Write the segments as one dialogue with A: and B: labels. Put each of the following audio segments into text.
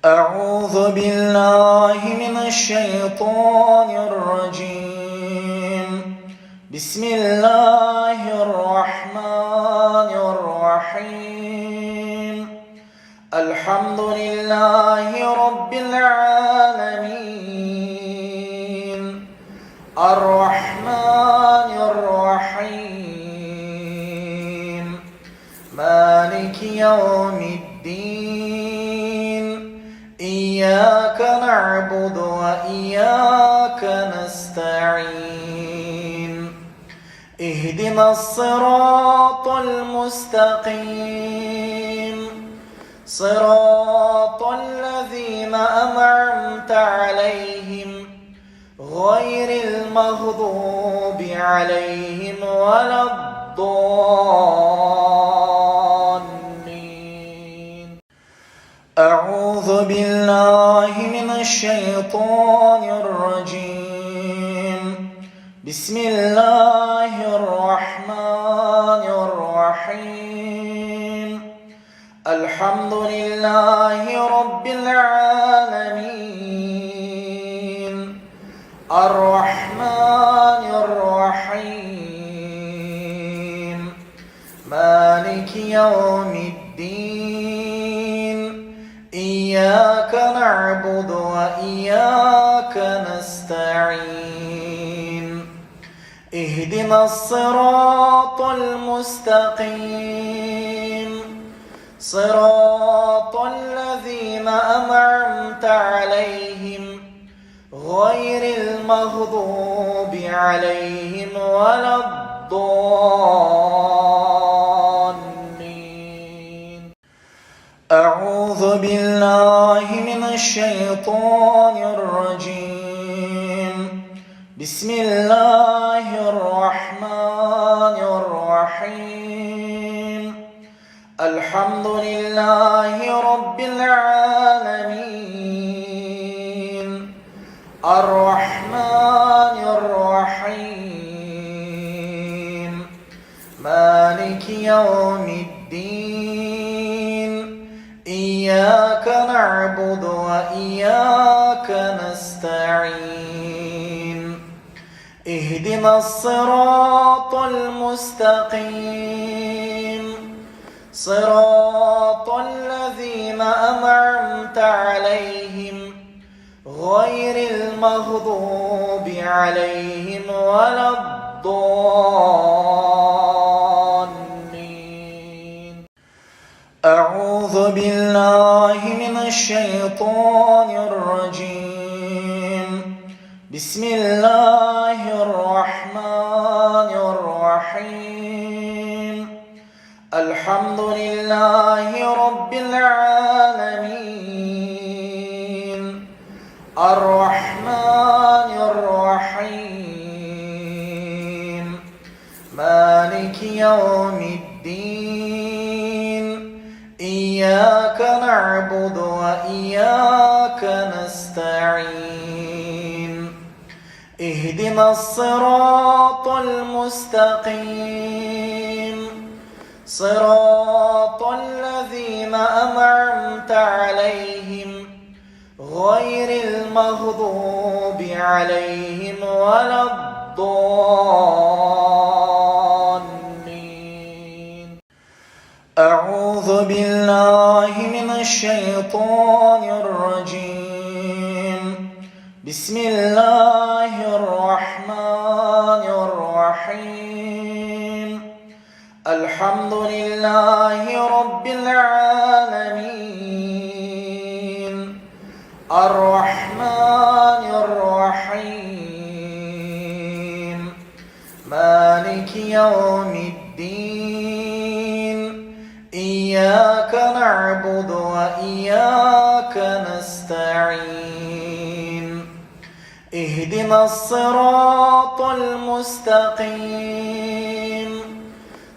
A: أعوذ بالله من الشيطان الرجيم. بسم الله الرحمن الرحيم. الحمد لله رب العالمين، الرحمن الرحيم، مالك يوم الدين. إياك نعبد وإياك نستعين. اهدنا الصراط المستقيم، صراط الذين أنعمت عليهم غير المغضوب عليهم ولا الضالين. أعوذ بالله من الشيطان الرجيم. بسم الله الرحمن الرحيم. الحمد لله رب العالمين، الرحمن الرحيم، مالك يوم الدين. إياك نعبد وإياك نستعين. اهدنا الصراط المستقيم، صراط الذين أنعمت عليهم غير المغضوب عليهم ولا الضالين. أعوذ بالله من الشيطان الرجيم. بسم الله الرحمن الرحيم. الحمد لله رب العالمين، الرحمن الرحيم، مالك يوم الدين. إياك نعبد وإياك نستعين. اهدنا الصراط المستقيم، صراط الذين أنعمت عليهم غير المغضوب عليهم ولا الضالين. أعوذ بالله من الشيطان الرجيم. بسم الله الرحمن الرحيم. الحمد لله رب العالمين، الرحمن الرحيم، مالك يوم الدين. إياك نعبد وإياك نستعين. اهدنا الصراط المستقيم، صراط الذين أنعمت عليهم غير المغضوب عليهم ولا الضالين. أعوذ بالله من الشيطان الرجيم. بسم الله الرحمن الرحيم. الحمد لله رب العالمين، الرحمن الرحيم، مالك يوم الدين. إياك نعبد وإياك نستعين. اهدنا الصراط المستقيم،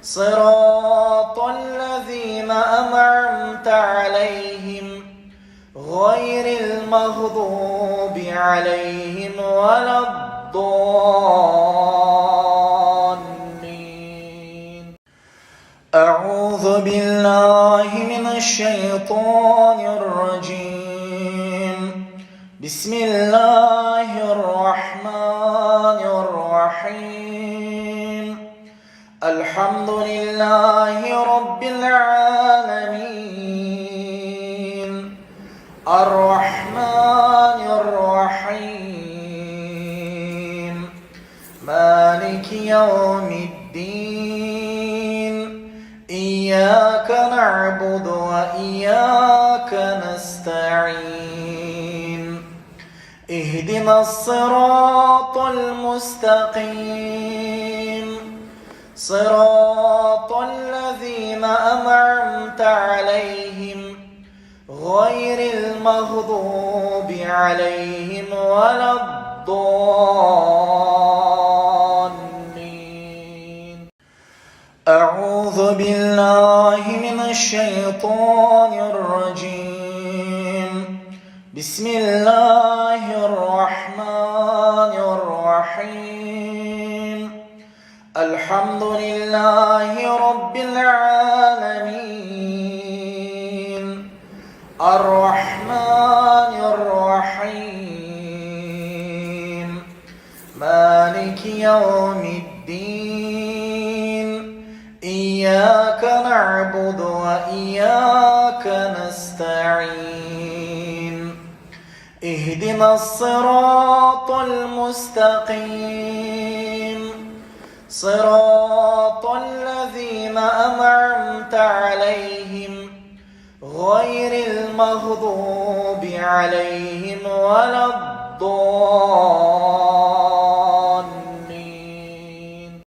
A: صراط الذين أنعمت عليهم غير المغضوب عليهم ولا الضالين. أعوذ بالله من الشيطان الرجيم. بسم الله الرحمن الرحيم الحمد لله رب العالمين الرحمن الرحيم مالك يوم الدين إياك نعبد وإياك نستعين اهدنا الصراط المستقيم صراط الذين أنعمت عليهم غير المغضوب عليهم ولا الضالين أعوذ بالله من الشيطان الرجيم بسم الله الرحمن الرحيم الحمد لله رب العالمين الرحمن الرحيم مالك يوم الدين إياك نعبد وإياك نستعين اهدنا الصراط المستقيم صراط الذين أنعمت عليهم غير المغضوب عليهم ولا الضالين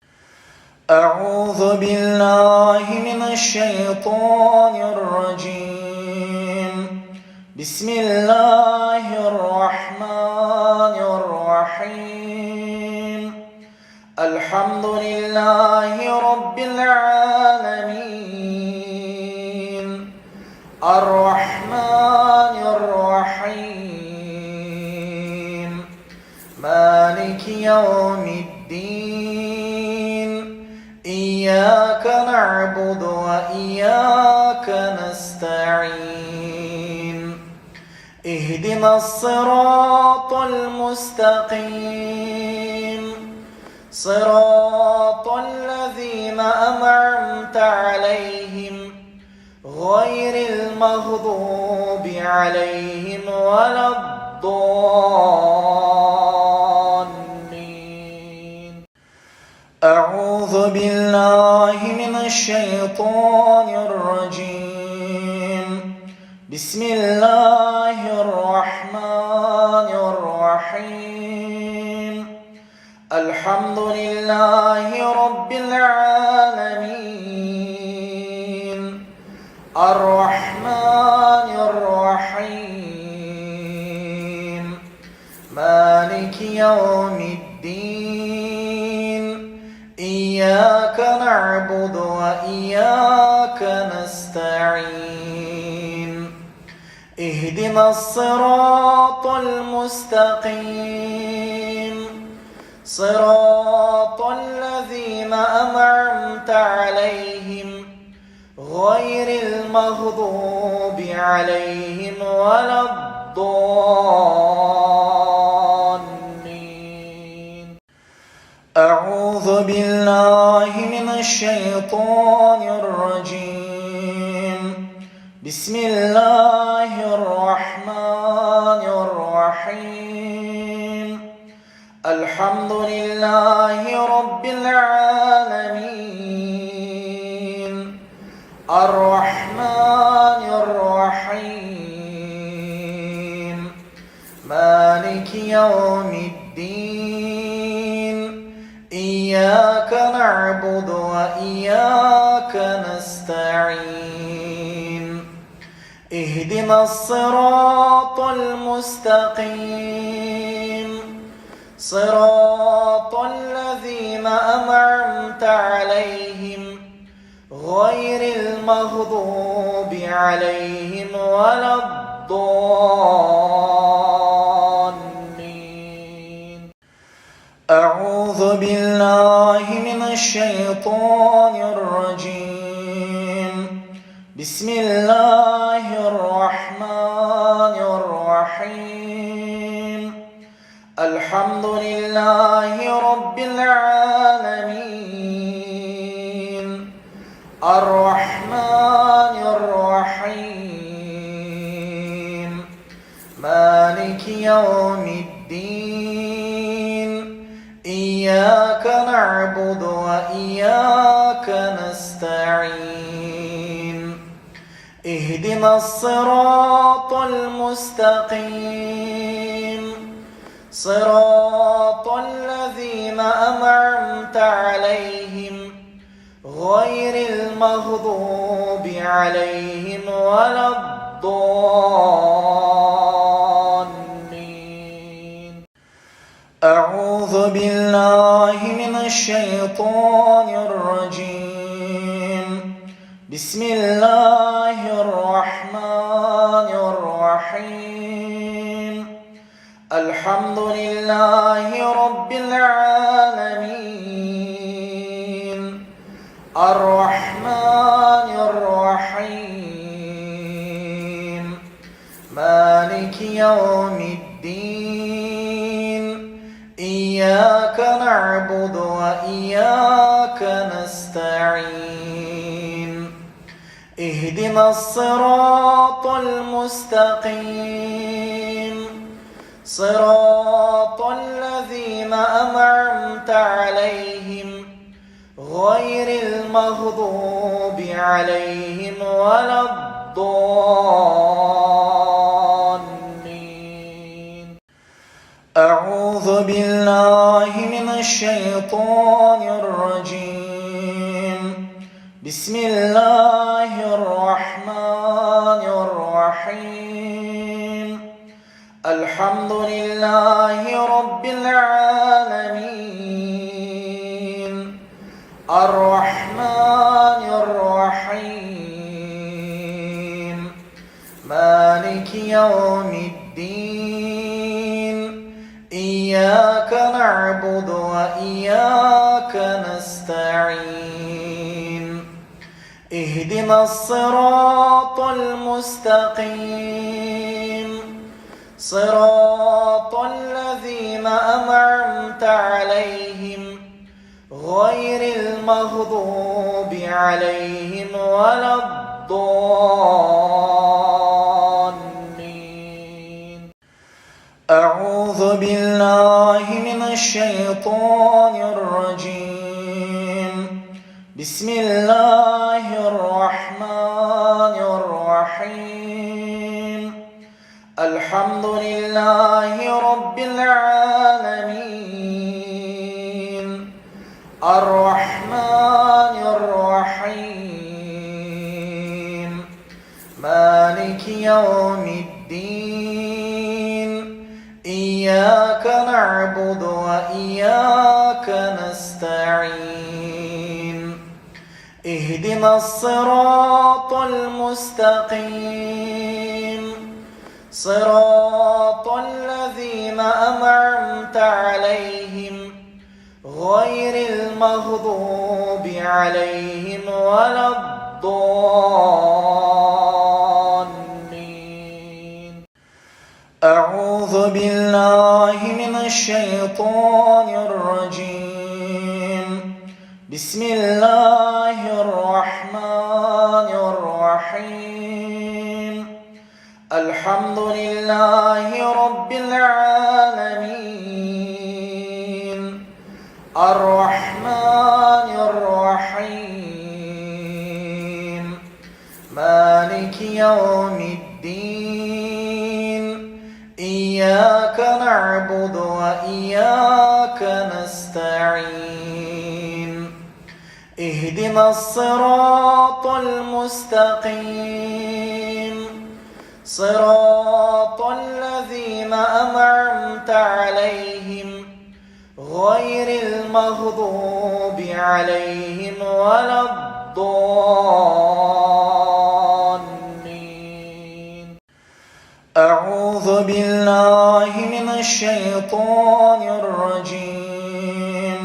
A: أعوذ بالله من الشيطان الرجيم بسم الله الرحمن الرحيم الحمد لله رب العالمين الرحمن الرحيم مالك يوم الدين إياك نعبد وإياك نستعين اهدنا الصراط المستقيم صراط الذين أنعمت عليهم غير المغضوب عليهم ولا الضالين أعوذ بالله من الشيطان الرجيم بسم الله الرحمن الرحيم الحمد لله رب العالمين الرحمن الرحيم مالك يوم الدين إياك نعبد وإياك نستعين اهدنا الصراط المستقيم صراط الذين أنعمت عليهم غير المغضوب عليهم ولا الضالين أعوذ بالله من الشيطان الرجيم بسم الله الرحمن الرحيم الحمد لله رب العالمين الرحمن الرحيم مالك يوم الدين إياك نعبد وإياك نستعين اهدنا الصراط المستقيم صراط الذين أنعمت عليهم غير المغضوب عليهم ولا الضالين أعوذ بالله من الشيطان الرجيم بسم الله الرحمن الرحيم الحمد لله رب العالمين الرحمن الرحيم مالك يوم الدين إياك نعبد وإياك نستعين اهدنا الصراط المستقيم صراط الذين أنعمت عليهم غير المغضوب عليهم ولا الضالين. أعوذ بالله من الشيطان الرجيم. بسم الله الرحمن الرحيم. الحمد لله رب العالمين الرحمن الرحيم مالك يوم الدين إياك نعبد وإياك نستعين اهدنا الصراط المستقيم صراط الذين أنعمت عليهم غير المغضوب عليهم ولا الضالين. أعوذ بالله من الشيطان الرجيم. بسم الله الرحمن الرحيم. الحمد لله رب العالمين الرحمن الرحيم مالك يوم الدين إياك نعبد وإياك نستعين اهدنا الصراط المستقيم صراط الذين أنعمت عليهم غير المغضوب عليهم ولا الضالين. أعوذ بالله من الشيطان الرجيم. بسم الله الرحمن الرحيم. الحمد لله رب العالمين الرحمن الرحيم مالك يوم الدين إياك نعبد وإياك نستعين اهدنا الصراط المستقيم صراط الذين أنعمت عليهم غير المغضوب عليهم ولا الضالين. أعوذ بالله من الشيطان الرجيم. بسم الله الرحمن الرحيم. الحمد لله رب العالمين الرحمن الرحيم مالك يوم الدين إياك نعبد وإياك نستعين اهدنا الصراط المستقيم صراط الذين أنعمت عليهم غير المغضوب عليهم ولا الضالين. أعوذ بالله من الشيطان الرجيم.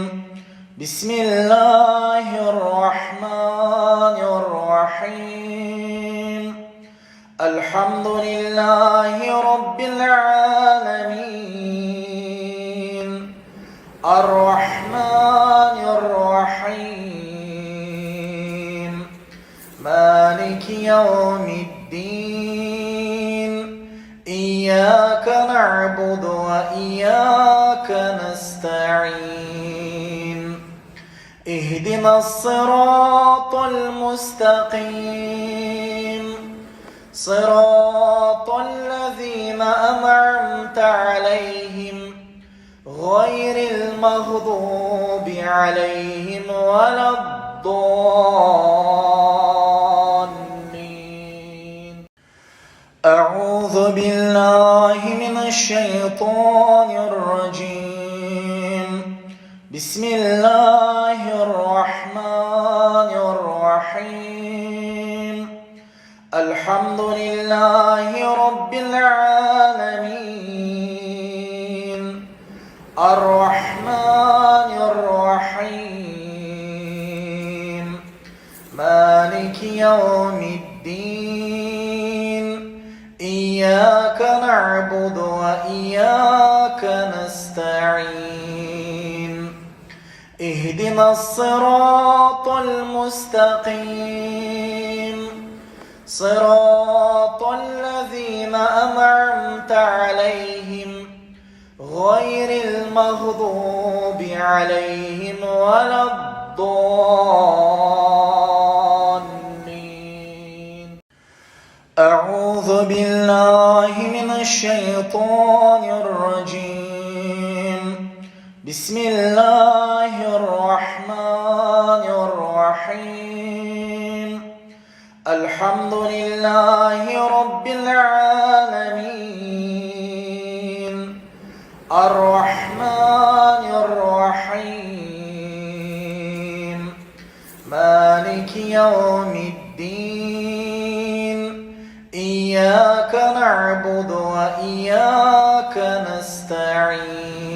A: بسم الله الرحمن الرحيم. الحمد لله رب العالمين الرحمن الرحيم مالك يوم الدين إياك نعبد وإياك نستعين اهدنا الصراط المستقيم صراط الذين أنعمت عليهم غير المغضوب عليهم ولا الضالين. أعوذ بالله من الشيطان الرجيم. بسم الله الرحمن الرحيم. الحمد لله رب العالمين الرحمن الرحيم مالك يوم الدين إياك نعبد وإياك نستعين اهدنا الصراط المستقيم صراط الذين أنعمت عليهم غير المغضوب عليهم ولا الضالين. أعوذ بالله من الشيطان الرجيم. بسم الله الرحمن الرحيم. الحمد لله رب العالمين الرحمن الرحيم مالك يوم الدين إياك نعبد وإياك نستعين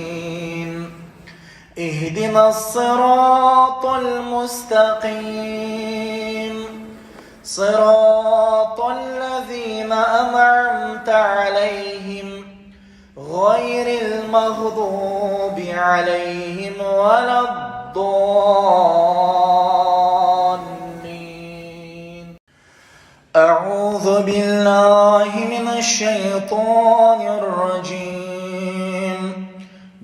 A: اهدنا الصراط المستقيم صراط الذين أنعمت عليهم غير المغضوب عليهم ولا الضالين. أعوذ بالله من الشيطان الرجيم.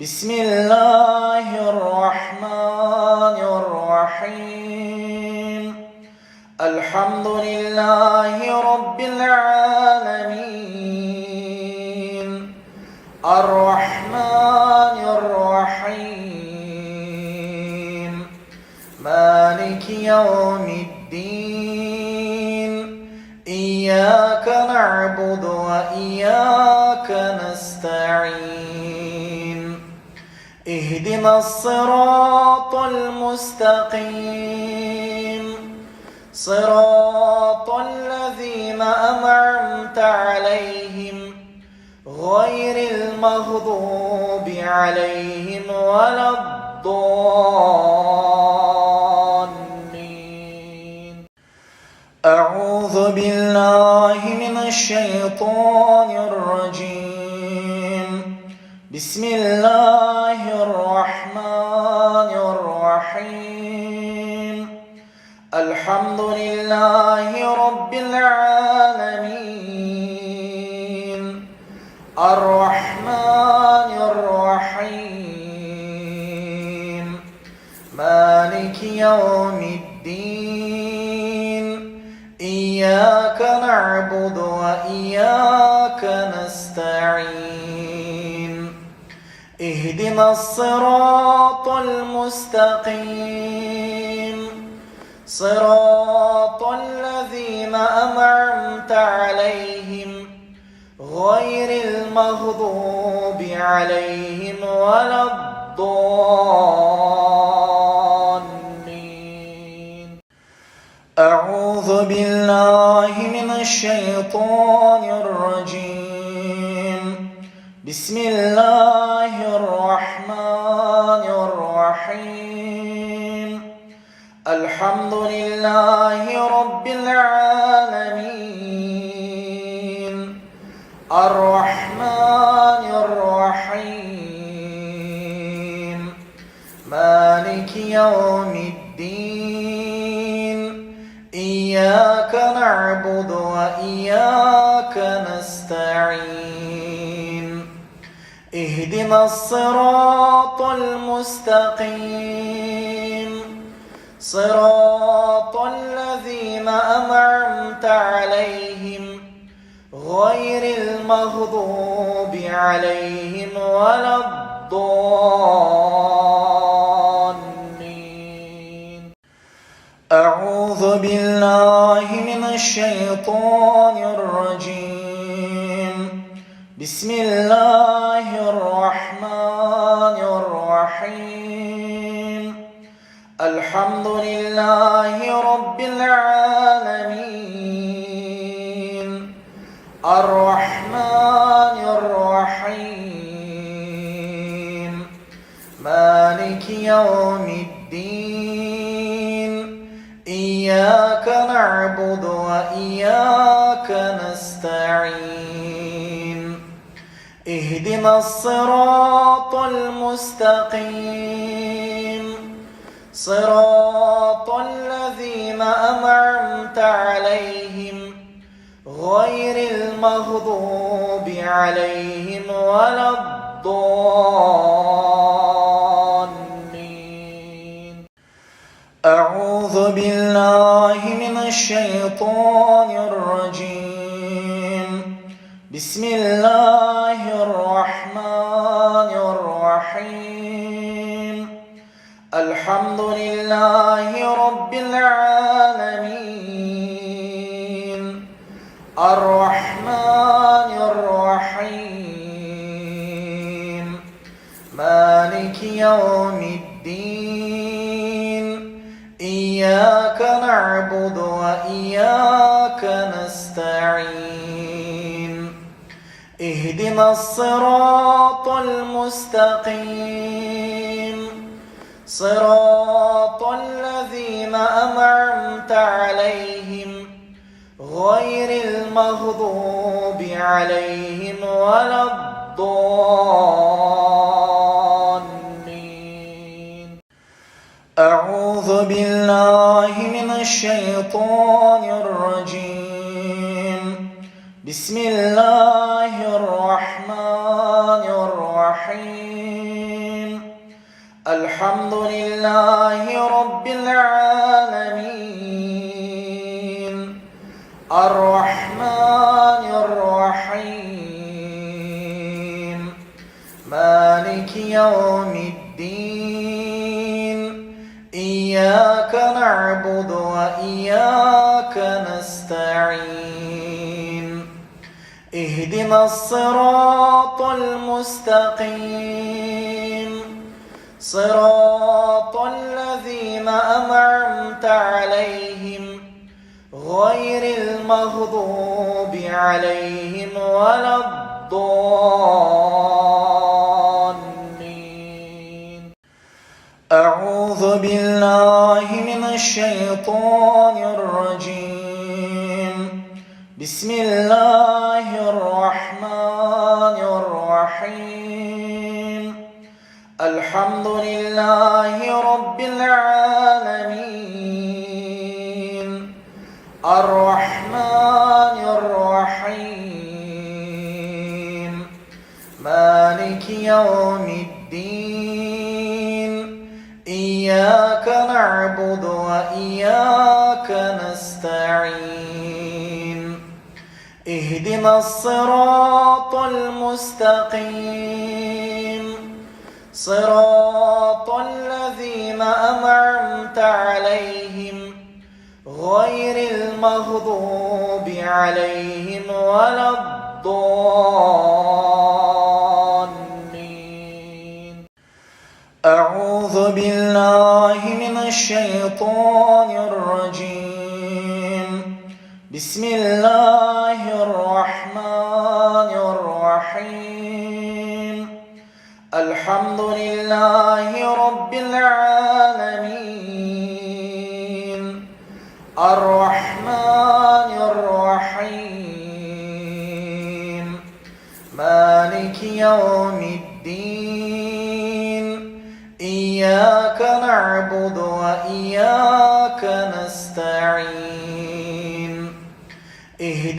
A: بسم الله الرحمن الرحيم. الحمد لله رب العالمين الرحمن الرحيم مالك يوم الدين إياك نعبد وإياك نستعين اهدنا الصراط المستقيم صراط الذين أنعمت عليهم غير المغضوب عليهم ولا الضالين. أعوذ بالله من الشيطان الرجيم. بسم الله الرحمن الرحيم. الحمد لله رب العالمين الرحمن الرحيم مالك يوم الدين إياك نعبد وإياك نستعين اهدنا الصراط المستقيم صراط الذين أنعمت عليهم غير المغضوب عليهم ولا الضالين. أعوذ بالله من الشيطان الرجيم. بسم الله الرحمن الرحيم. الحمد لله رب العالمين الرحمن الرحيم نستعين اهدنا الصراط المستقيم صراط الذين أنعمت عليهم غير المغضوب عليهم ولا الضالين. أعوذ بالله من الشيطان الرجيم. بسم الله الرحمن الرحيم. الحمد لله رب العالمين الرحمن الرحيم مالك يوم الدين إياك نعبد وإياك نستعين اهدنا الصراط المستقيم صراط الذين أنعمت عليهم غير المغضوب عليهم ولا الضالين. أعوذ بالله من الشيطان الرجيم. بسم الله الرحمن الرحيم. الحمد لله رب العالمين الرحمن الرحيم مالك يوم الدين إياك نعبد وإياك نستعين اهدنا الصراط المستقيم صراط الذين أنعمت عليهم غير المغضوب عليهم ولا الضالين. أعوذ بالله من الشيطان الرجيم. بسم الله الرحمن الرحيم. الحمد لله رب العالمين الرحمن الرحيم مالك يوم الدين إياك نعبد وإياك نستعين اهدنا الصراط المستقيم صراط الذين أنعمت عليهم غير المغضوب عليهم ولا الضالين. أعوذ بالله من الشيطان الرجيم. بسم الله الرحمن الرحيم. الحمد لله رب العالمين الرحمن الرحيم مالك يوم الدين إياك نعبد وإياك نستعين اهدنا الصراط المستقيم صراط الذين أنعمت عليهم غير المغضوب عليهم ولا الضالين. أعوذ بالله من الشيطان الرجيم. بسم الله الرحمن الرحيم. الحمد لله رب العالمين الرحمن الرحيم مالك يوم الدين إياك نعبد وإياك نستعين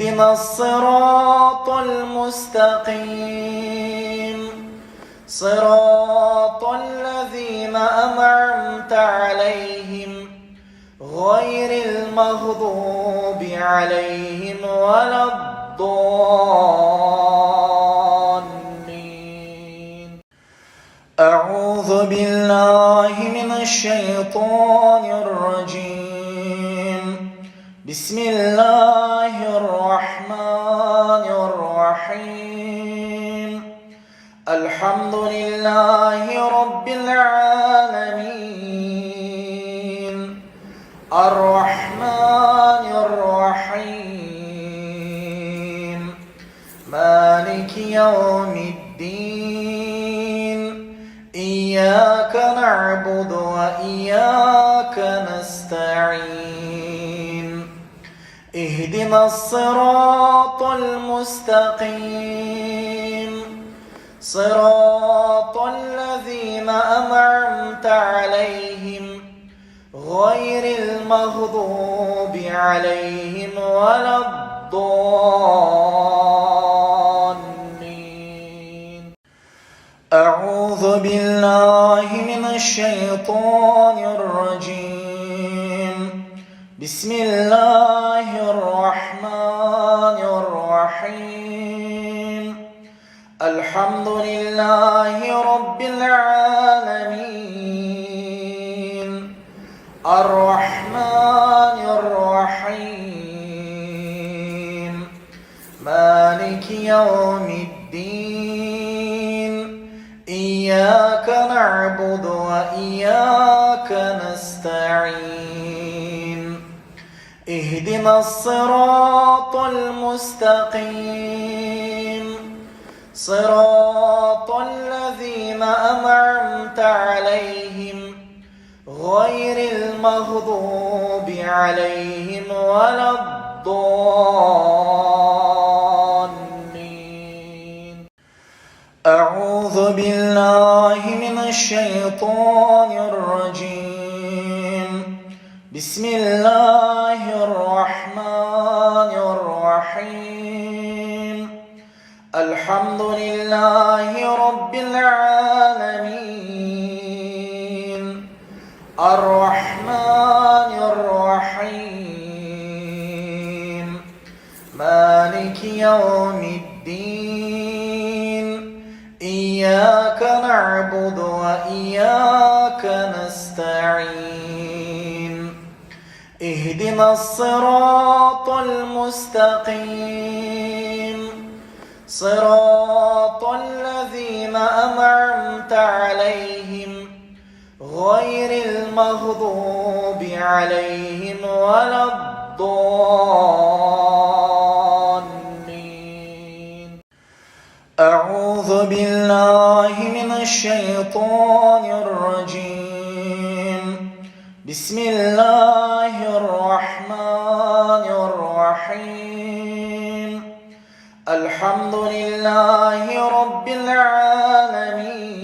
A: اهدنا الصراط المستقيم صراط الذين أنعمت عليهم غير المغضوب عليهم ولا الضالين. أعوذ بالله من الشيطان الرجيم. بسم الله الرحمن الرحيم. الحمد لله رب العالمين الرحمن الرحيم مالك يوم الدين إياك نعبد وإياك نستعين اهدنا الصراط المستقيم صراط الذين أنعمت عليهم غير المغضوب عليهم ولا الضالين. أعوذ بالله من الشيطان الرجيم. بسم الله الرحمن الرحيم. الحمد لله رب العالمين الرحمن الرحيم مالك يوم الدين إياك نعبد وإياك نستعين اهدنا الصراط المستقيم صراط الذين أنعمت عليهم غير المغضوب عليهم ولا الضالين. أعوذ بالله من الشيطان الرجيم. بسم الله الرحمن الرحيم. الحمد لله رب العالمين الرحمن الرحيم مالك يوم الدين إياك نعبد وإياك نستعين اهدنا الصراط المستقيم صراط الذين أنعمت عليهم غير المغضوب عليهم ولا الضالين. أعوذ بالله من الشيطان الرجيم. بسم الله الرحمن الرحيم. الحمد لله رب العالمين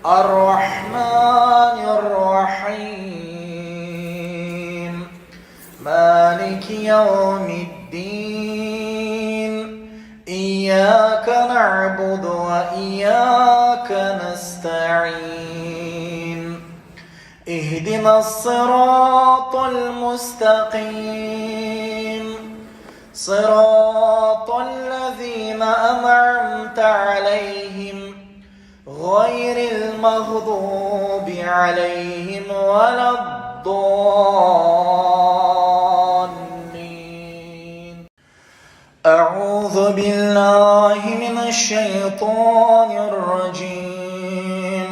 A: الرحمن الرحيم مالك يوم الدين إياك نعبد وإياك نستعين اهدنا الصراط المستقيم صراط الذين أنعمت عليهم غير المغضوب عليهم ولا الضالين. أعوذ بالله من الشيطان الرجيم.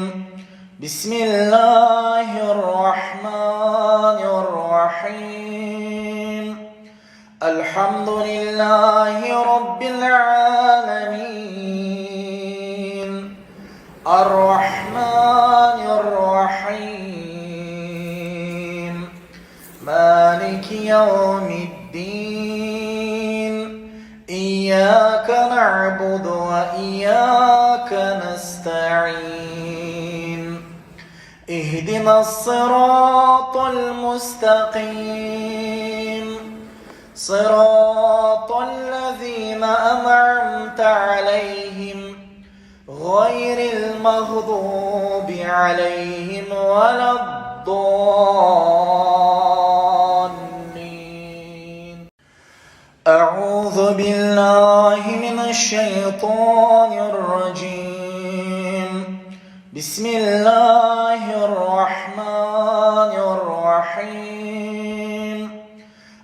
A: بسم الله الرحمن الرحيم. الحمد لله رب العالمين الرحمن الرحيم مالك يوم الدين إياك نعبد وإياك نستعين اهدنا الصراط المستقيم صراط الذين أنعمت عليهم غير المغضوب عليهم ولا الضالين. أعوذ بالله من الشيطان الرجيم. بسم الله الرحمن الرحيم.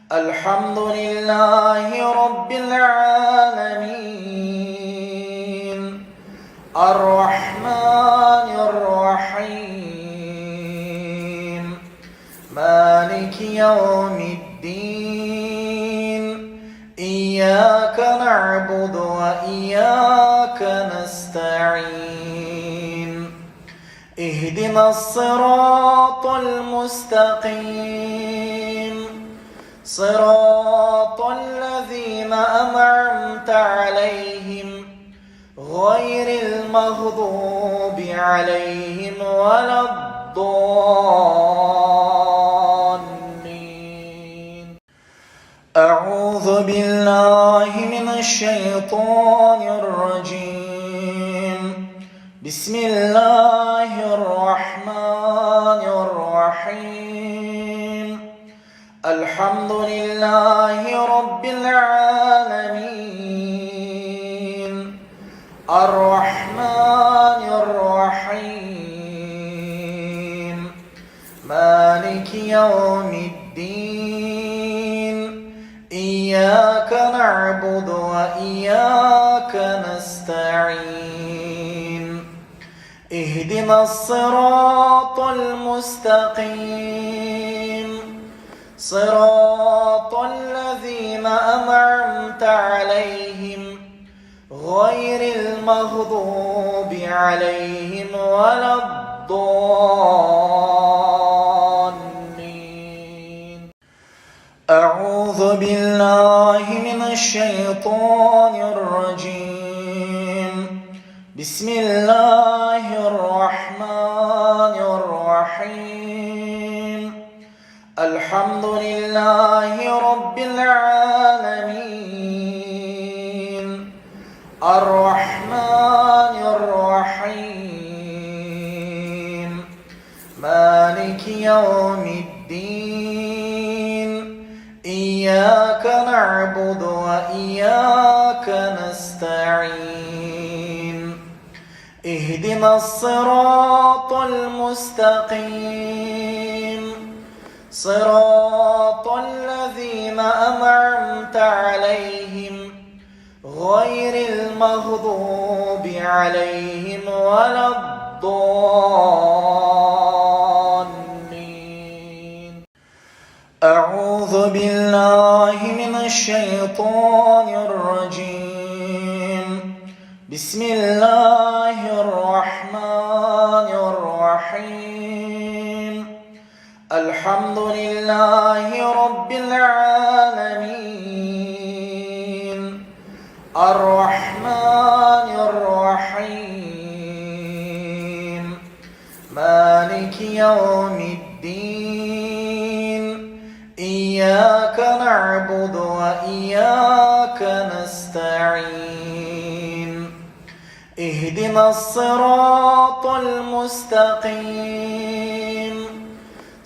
A: الحمد لله رب العالمين الرحمن الرحيم مالك يوم الدين إياك نعبد وإياك نستعين اهدنا الصراط المستقيم صراط الذين أنعمت عليهم غير المغضوب عليهم ولا الضالين. أعوذ بالله من الشيطان الرجيم. بسم الله الرحمن الرحيم. الحمد لله رب العالمين الرحمن الرحيم مالك يوم الدين إياك نعبد وإياك نستعين اهدنا الصراط المستقيم صراط الذين أنعمت عليهم غير المغضوب عليهم ولا الضالين. أعوذ بالله من الشيطان الرجيم. بسم الله الرحمن الرحيم. الحمد لله رب العالمين الرحمن الرحيم مالك يوم الدين إياك نعبد وإياك نستعين اهدنا الصراط المستقيم صراط الذين أنعمت عليهم غير المغضوب عليهم ولا الضالين. أعوذ بالله من الشيطان الرجيم. بسم الله الرحمن الرحيم. الحمد لله رب العالمين الرحمن الرحيم مالك يوم الدين إياك نعبد وإياك نستعين اهدنا الصراط المستقيم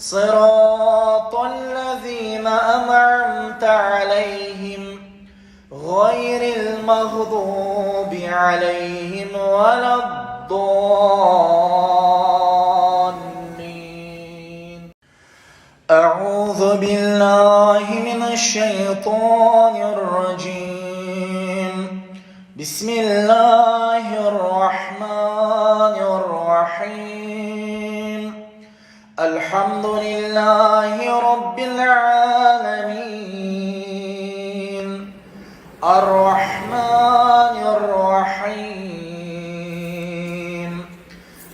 A: صراط الذين أنعمت عليهم غير المغضوب عليهم ولا الضالين. أعوذ بالله من الشيطان الرجيم. بسم الله الرحمن الرحيم. الحمد لله رب العالمين الرحمن الرحيم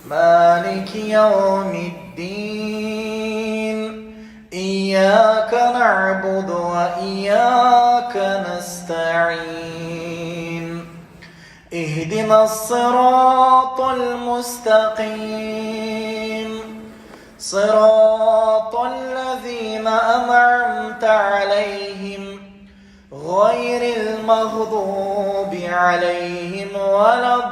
A: مالك يوم الدين إياك نعبد وإياك نستعين اهدنا الصراط المستقيم صراط الذين أنعمت عليهم غير المغضوب عليهم ولا الضالين.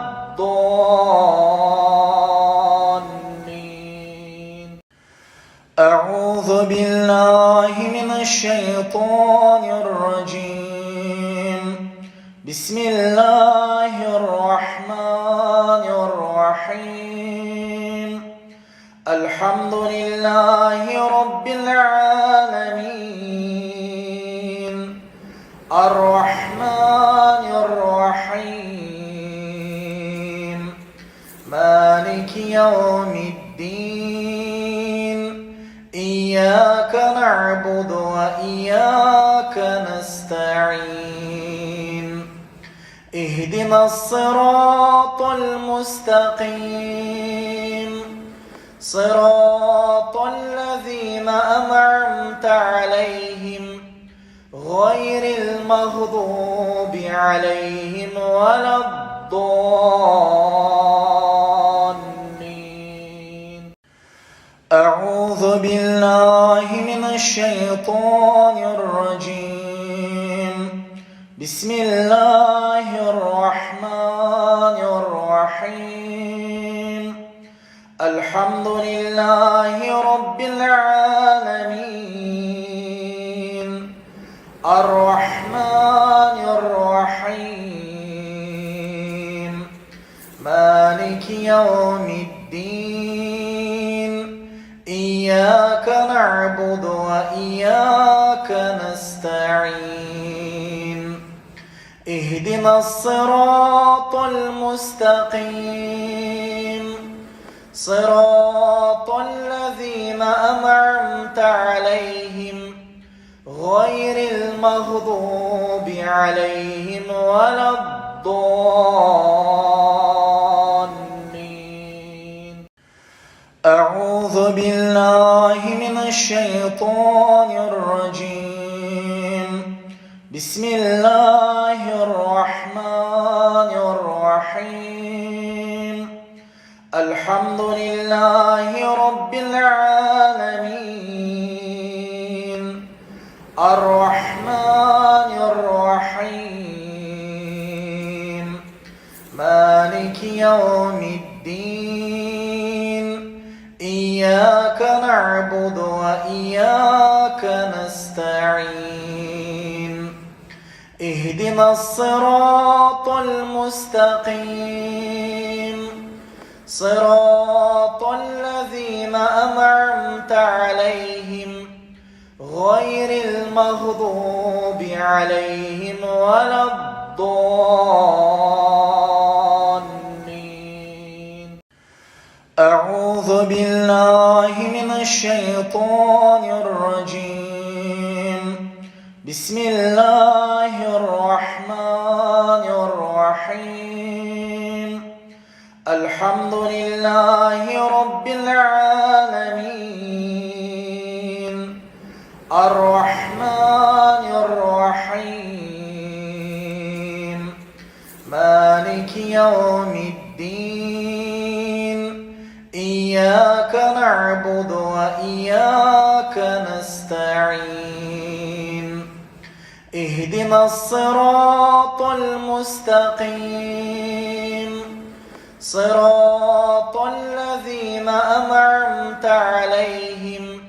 A: أعوذ بالله من الشيطان الرجيم. بسم الله الرحمن الرحيم. الحمد لله رب العالمين. الرحمن الرحيم. مالك يوم الدين. إياك نعبد وإياك نستعين. اهدنا الصراط المستقيم. صراط الذين أنعمت عليهم غير المغضوب عليهم ولا الضالين. أعوذ بالله من الشيطان الرجيم. بسم الله الرحمن الرحيم. الحمد لله رب العالمين. الرحمن الرحيم. مالك يوم الدين. إياك نعبد وإياك نستعين. اهدنا الصراط المستقيم. صراط الذين أنعمت عليهم غير المغضوب عليهم ولا الضالين. أعوذ بالله من الشيطان الرجيم. بسم الله الرحمن الرحيم. الحمد لله رب العالمين. الرحمن الرحيم. مالك يوم الدين. إياك نعبد وإياك نستعين. اهدنا الصراط المستقيم. صراط الذين أنعمت عليهم غير المغضوب عليهم ولا الضالين. أعوذ بالله من الشيطان الرجيم. بسم الله الرحمن الرحيم. الحمد لله رب العالمين. الرحمن الرحيم. مالك يوم الدين. إياك نعبد وإياك نستعين. اهدنا الصراط المستقيم. صراط الذين أنعمت عليهم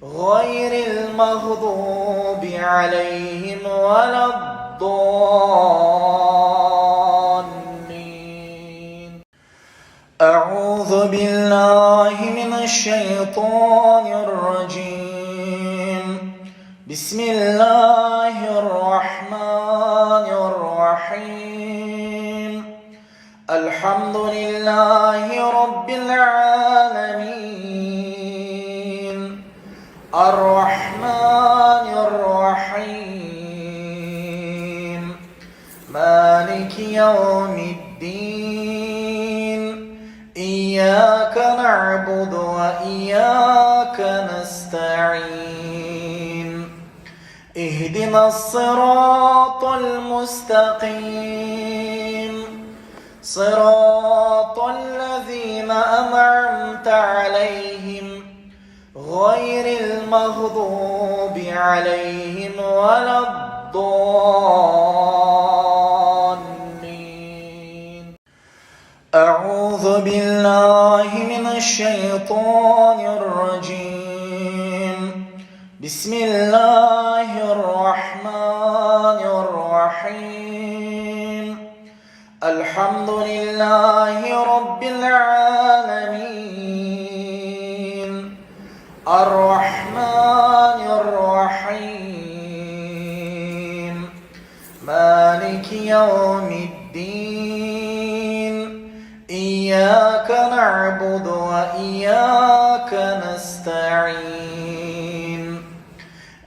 A: غير المغضوب عليهم ولا الضالين. أعوذ بالله من الشيطان الرجيم. بسم الله الرحمن الرحيم. الحمد لله رب العالمين. الرحمن الرحيم. مالك يوم الدين. إياك نعبد وإياك نستعين. اهدنا الصراط المستقيم. صراط الذين أنعمت عليهم غير المغضوب عليهم ولا الضالين. الضالين. أعوذ بالله من الشيطان الرجيم. بسم الله الرحمن الرحيم. الحمد لله رب العالمين. الرحمن الرحيم. مالك يوم الدين. إياك نعبد وإياك نستعين.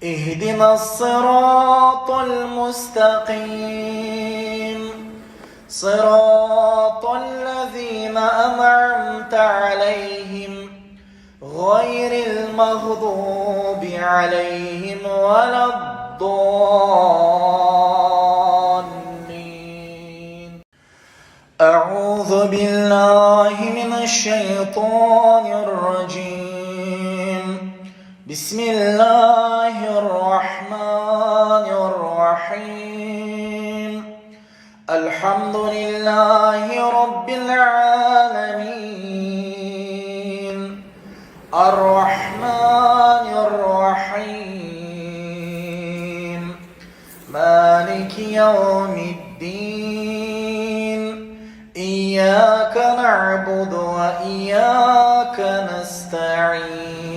A: اهدنا الصراط المستقيم. صراط الذين أنعمت عليهم غير المغضوب عليهم ولا الضالين. أعوذ بالله من الشيطان الرجيم. بسم الله الرحمن الرحيم. الحمد لله رب العالمين. الرحمن الرحيم. مالك يوم الدين. إياك نعبد وإياك نستعين.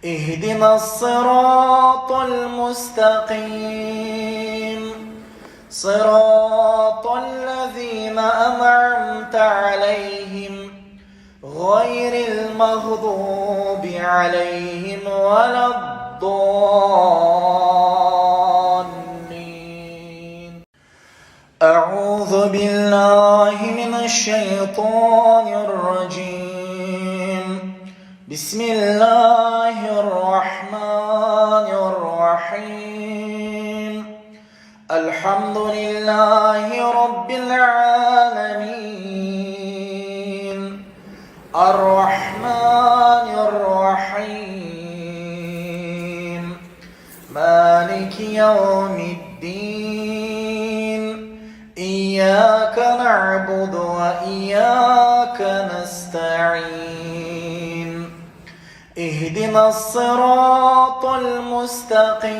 A: اهدنا الصراط المستقيم. صراط الذين أنعمت عليهم غير المغضوب عليهم ولا الضالين. أعوذ بالله من الشيطان الرجيم. بسم الله الرحمن الرحيم. الحمد لله رب العالمين. الرحمن الرحيم. مالك يوم الدين. إياك نعبد وإياك نستعين. اهدنا الصراط المستقيم.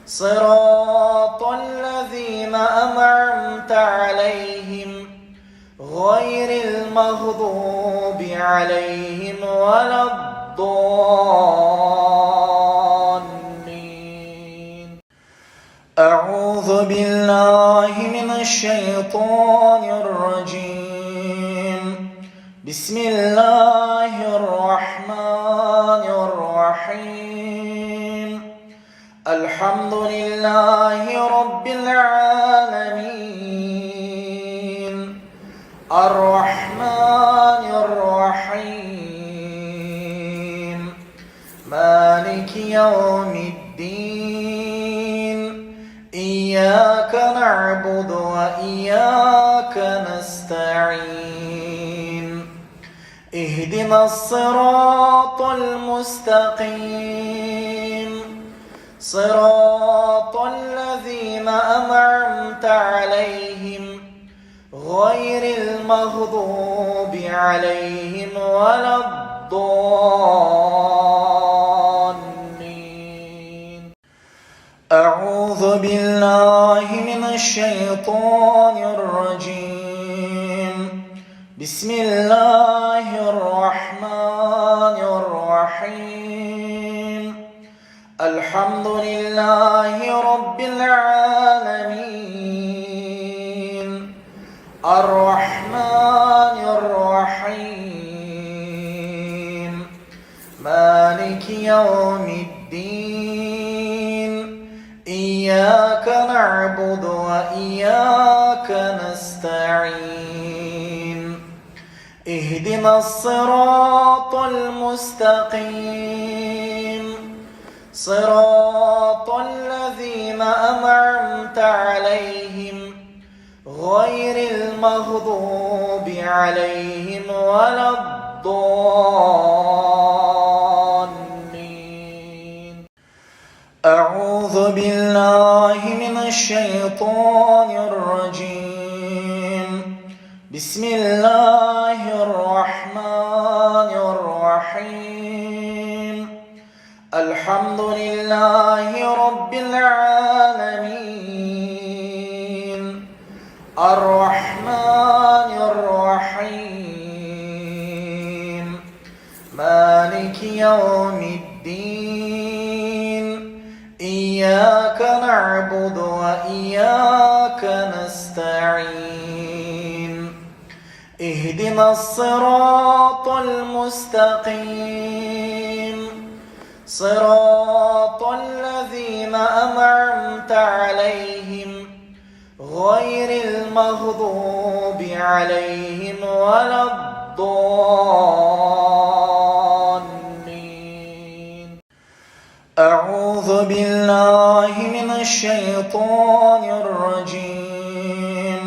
A: صراط الذين أنعمت عليهم غير المغضوب عليهم ولا الضالين. أعوذ بالله من الشيطان الرجيم. بسم الله الرحمن الرحيم. الحمد لله رب العالمين. الرحمن الرحيم. مالك يوم الدين. إياك نعبد وإياك نستعين. اهدنا الصراط المستقيم. صراط الذين أنعمت عليهم غير المغضوب عليهم ولا الضالين. أعوذ بالله من الشيطان الرجيم. بسم الله الرحمن الرحيم. الحمد لله رب العالمين. الرحمن الرحيم. مالك يوم الدين. إياك نعبد وإياك نستعين. اهدنا الصراط المستقيم. صراط الذين أنعمت عليهم غير المغضوب عليهم ولا الضالين. أعوذ بالله من الشيطان الرجيم. بسم الله الرحمن الرحيم. الحمد لله رب العالمين. الرحمن الرحيم. مالك يوم الدين. إياك نعبد وإياك نستعين. اهدنا الصراط المستقيم. صراط الذين أنعمت عليهم غير المغضوب عليهم ولا الضالين. أعوذ بالله من الشيطان الرجيم.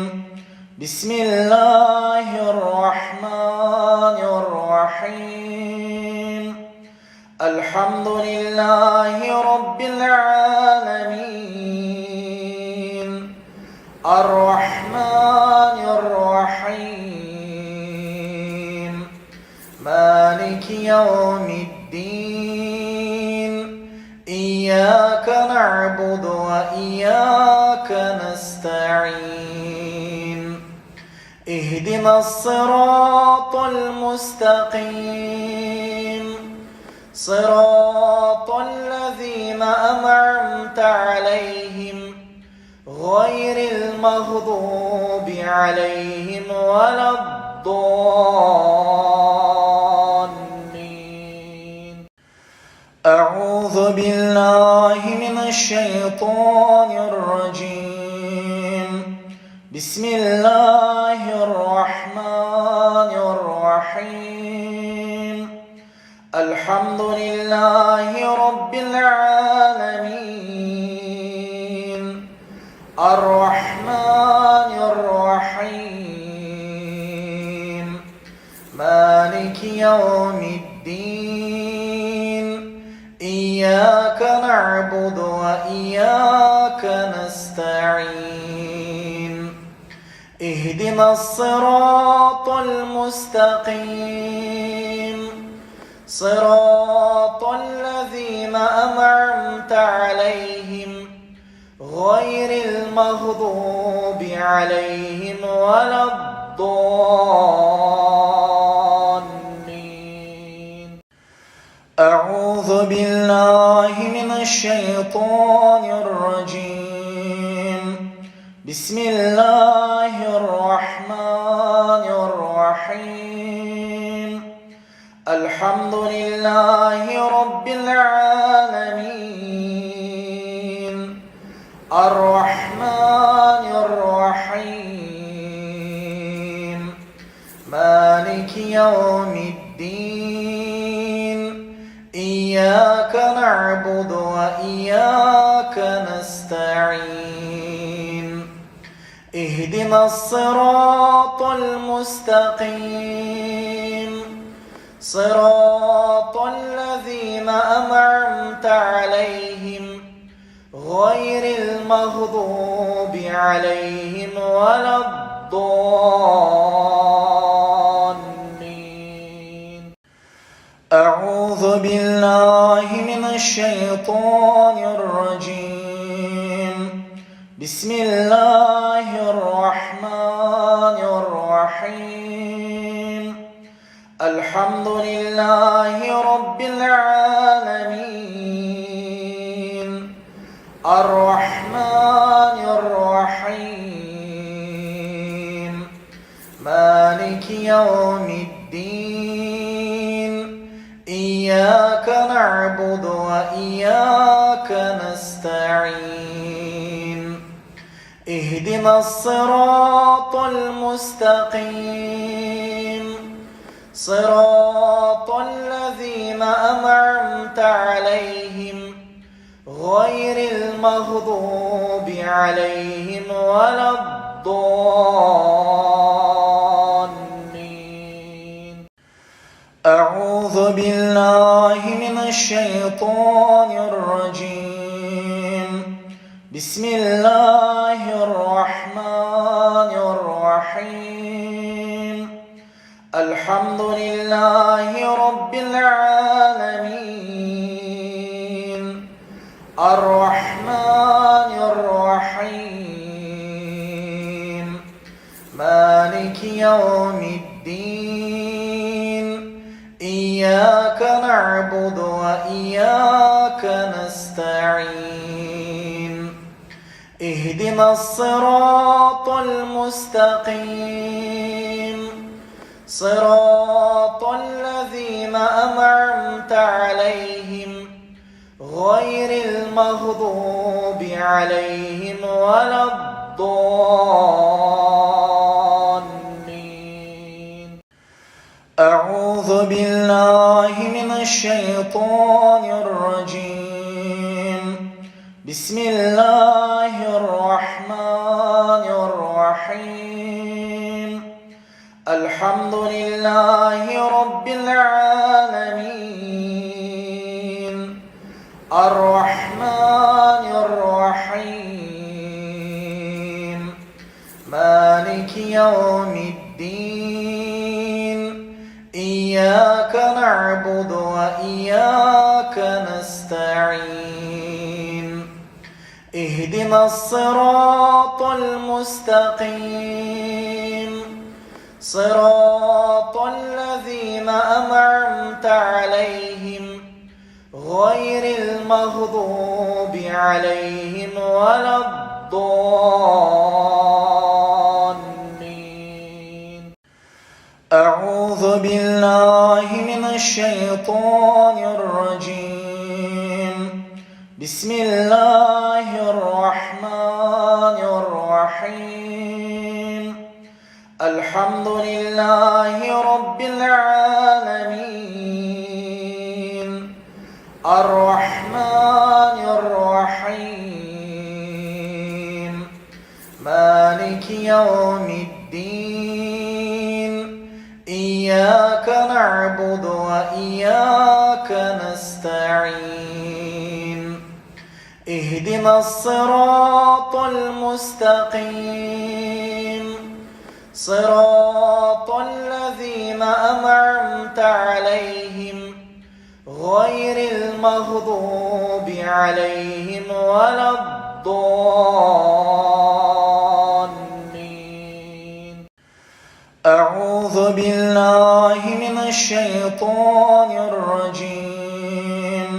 A: بسم الله الرحمن الرحيم. الحمد لله رب العالمين. الرحمن الرحيم. مالك يوم الدين. إياك نعبد وإياك نستعين. اهدنا الصراط المستقيم. صراط الذين أنعمت عليهم غير المغضوب عليهم ولا الضالين. أعوذ بالله من الشيطان الرجيم. بسم الله الرحمن الرحيم. الحمد لله رب العالمين. الرحمن الرحيم. مالك يوم الدين. إياك نعبد وإياك نستعين. اهدنا الصراط المستقيم. صراط الذين أنعمت عليهم غير المغضوب عليهم ولا الضالين. أعوذ بالله من الشيطان الرجيم. بسم الله الرحمن الرحيم. الحمد لله رب العالمين. الرحمن الرحيم. مالك يوم الدين. إياك نعبد وإياك نستعين. اهدنا الصراط المستقيم. صراط الذين أنعمت عليهم غير المغضوب عليهم ولا الضالين. أعوذ بالله من الشيطان الرجيم. بسم الله الرحمن الرحيم. الحمد لله رب العالمين. الرحمن الرحيم. مالك يوم الدين. إياك نعبد وإياك نستعين. اهدنا الصراط المستقيم. صراط الذين أنعمت عليهم غير المغضوب عليهم ولا الضالين. أعوذ بالله من الشيطان الرجيم. بسم الله الرحمن الرحيم الحمد لله رب العالمين الرحمن الرحيم مالك يوم الدين إياك نعبد وإياك نستعين اهدنا الصراط المستقيم صراط الذين أنعمت عليهم غير المغضوب عليهم ولا الضالين أعوذ بالله من الشيطان الرجيم بسم الله الرحمن الرحيم الحمد لله رب العالمين الرحمن الرحيم مالك يوم الدين إياك نعبد وإياك نستعين اهدنا الصراط المستقيم صراط الذين أنعمت عليهم غير المغضوب عليهم ولا الضالين أعوذ بالله من الشيطان الرجيم بسم الله الرحمن الرحيم الحمد لله رب العالمين الرحمن الرحيم مالك يوم الدين إياك نعبد وإياك نستعين اهدنا الصراط المستقيم صراط الذين أنعمت عليهم غير المغضوب عليهم ولا الضالين أعوذ بالله من الشيطان الرجيم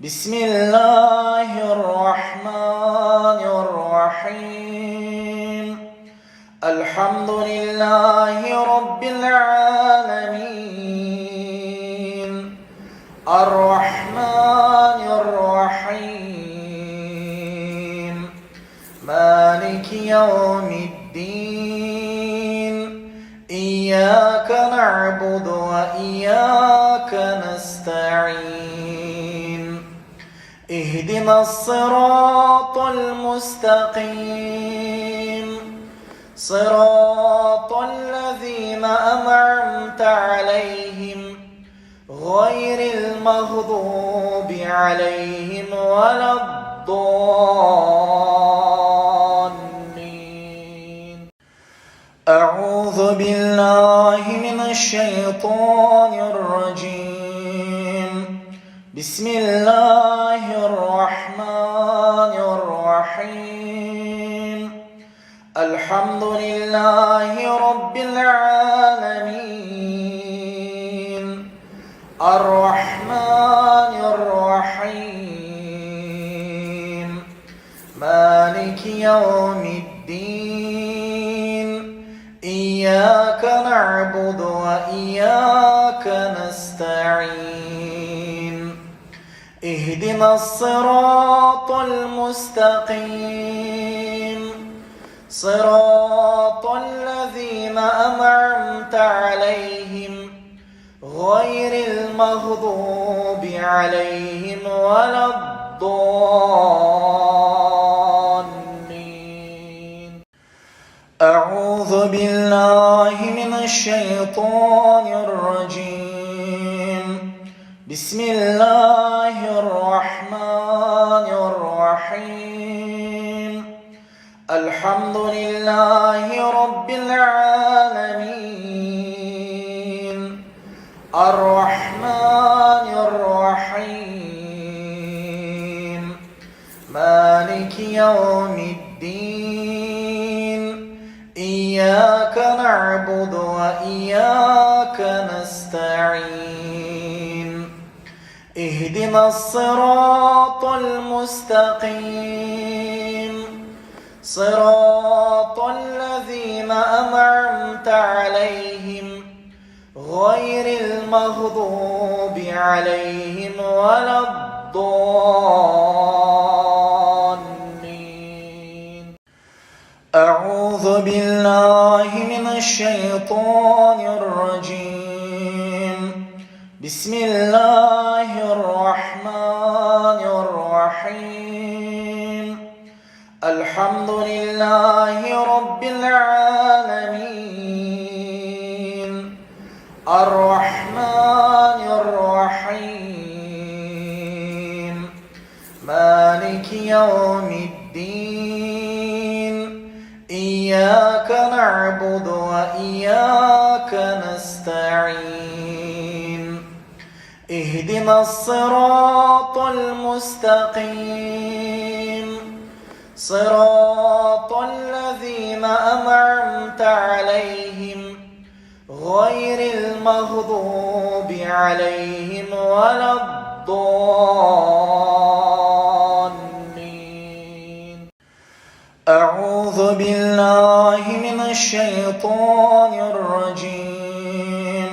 A: بسم الله الرحمن الرحيم الحمد لله رب العالمين الرحمن الرحيم مالك يوم الدين إياك نعبد وإياك نستعين اهدنا الصراط المستقيم صراط الذين أنعمت عليهم غير المغضوب عليهم ولا الضالين أعوذ بالله من الشيطان الرجيم بسم الله الرحمن الرحيم الحمد لله رب العالمين الرحمن الرحيم مالك يوم الدين إياك نعبد وإياك نستعين اهدنا الصراط المستقيم صراط الذين أنعمت عليهم غير المغضوب عليهم ولا الضالين أعوذ بالله من الشيطان الرجيم بسم الله الرحمن الرحيم الحمد لله رب العالمين الرحمن الرحيم مالك يوم الدين إياك نعبد وإياك نستعين اهدنا الصراط المستقيم صراط الذين أنعمت عليهم غير المغضوب عليهم ولا الضالين. أعوذ بالله من الشيطان الرجيم. بسم الله الرحمن الرحيم. الحمد لله رب العالمين الرحمن الرحيم مالك يوم الدين إياك نعبد وإياك نستعين اهدنا الصراط المستقيم صراط الذين أنعمت عليهم غير المغضوب عليهم ولا الضالين. أعوذ بالله من الشيطان الرجيم.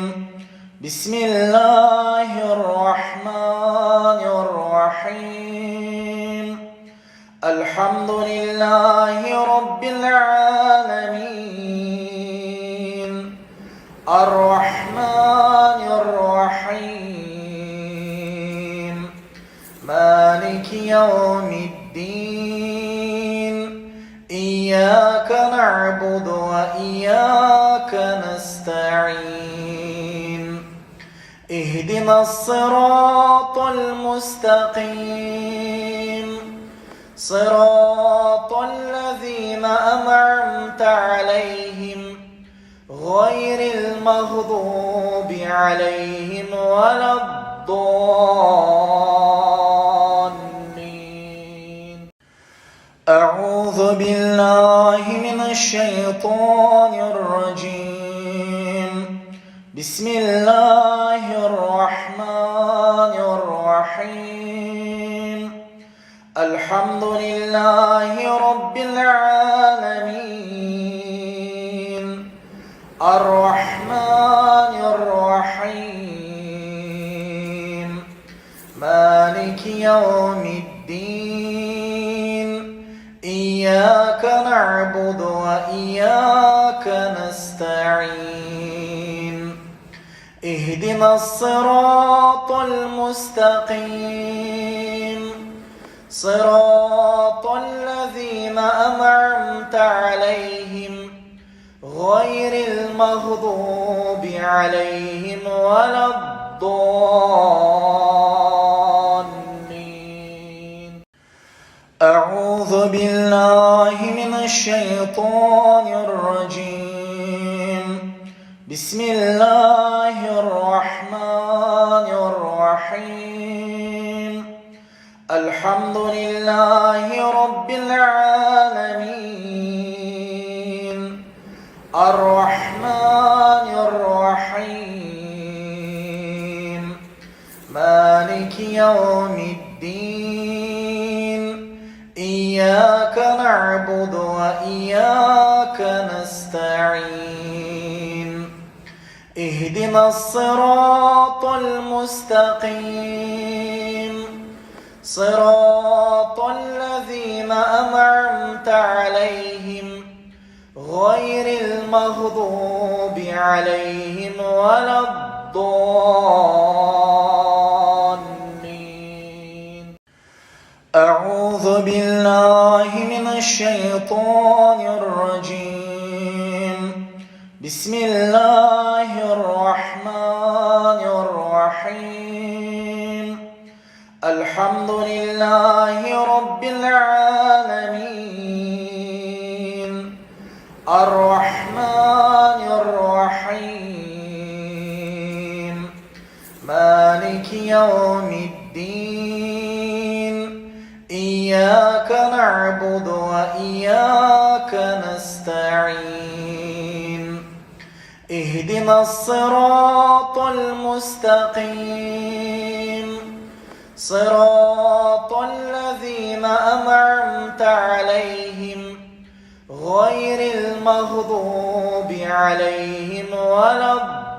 A: بسم الله الرحمن الرحيم. الحمد لله رب العالمين الرحمن الرحيم مالك يوم الدين إياك نعبد وإياك نستعين اهدنا الصراط المستقيم صراط الذين أنعمت عليهم غير المغضوب عليهم ولا الضالين. أعوذ بالله من الشيطان الرجيم. بسم الله الرحمن الرحيم. الحمد لله رب العالمين الرحمن الرحيم مالك يوم الدين إياك نعبد وإياك نستعين اهدنا الصراط المستقيم صراط الذين أنعمت عليهم غير المغضوب عليهم ولا الضالين. أعوذ بالله من الشيطان الرجيم. بسم الله الرحمن الرحيم. الحمد لله رب العالمين الرحمن الرحيم مالك يوم الدين إياك نعبد وإياك نستعين اهدنا الصراط المستقيم صراط الذين أنعمت عليهم غير المغضوب عليهم ولا الضالين. أعوذ بالله من الشيطان الرجيم. بسم الله الرحمن الرحيم. الحمد لله رب العالمين الرحمن الرحيم مالك يوم الدين إياك نعبد وإياك نستعين اهدنا الصراط المستقيم صراط الذين أنعمت عليهم غير المغضوب عليهم ولا الضالين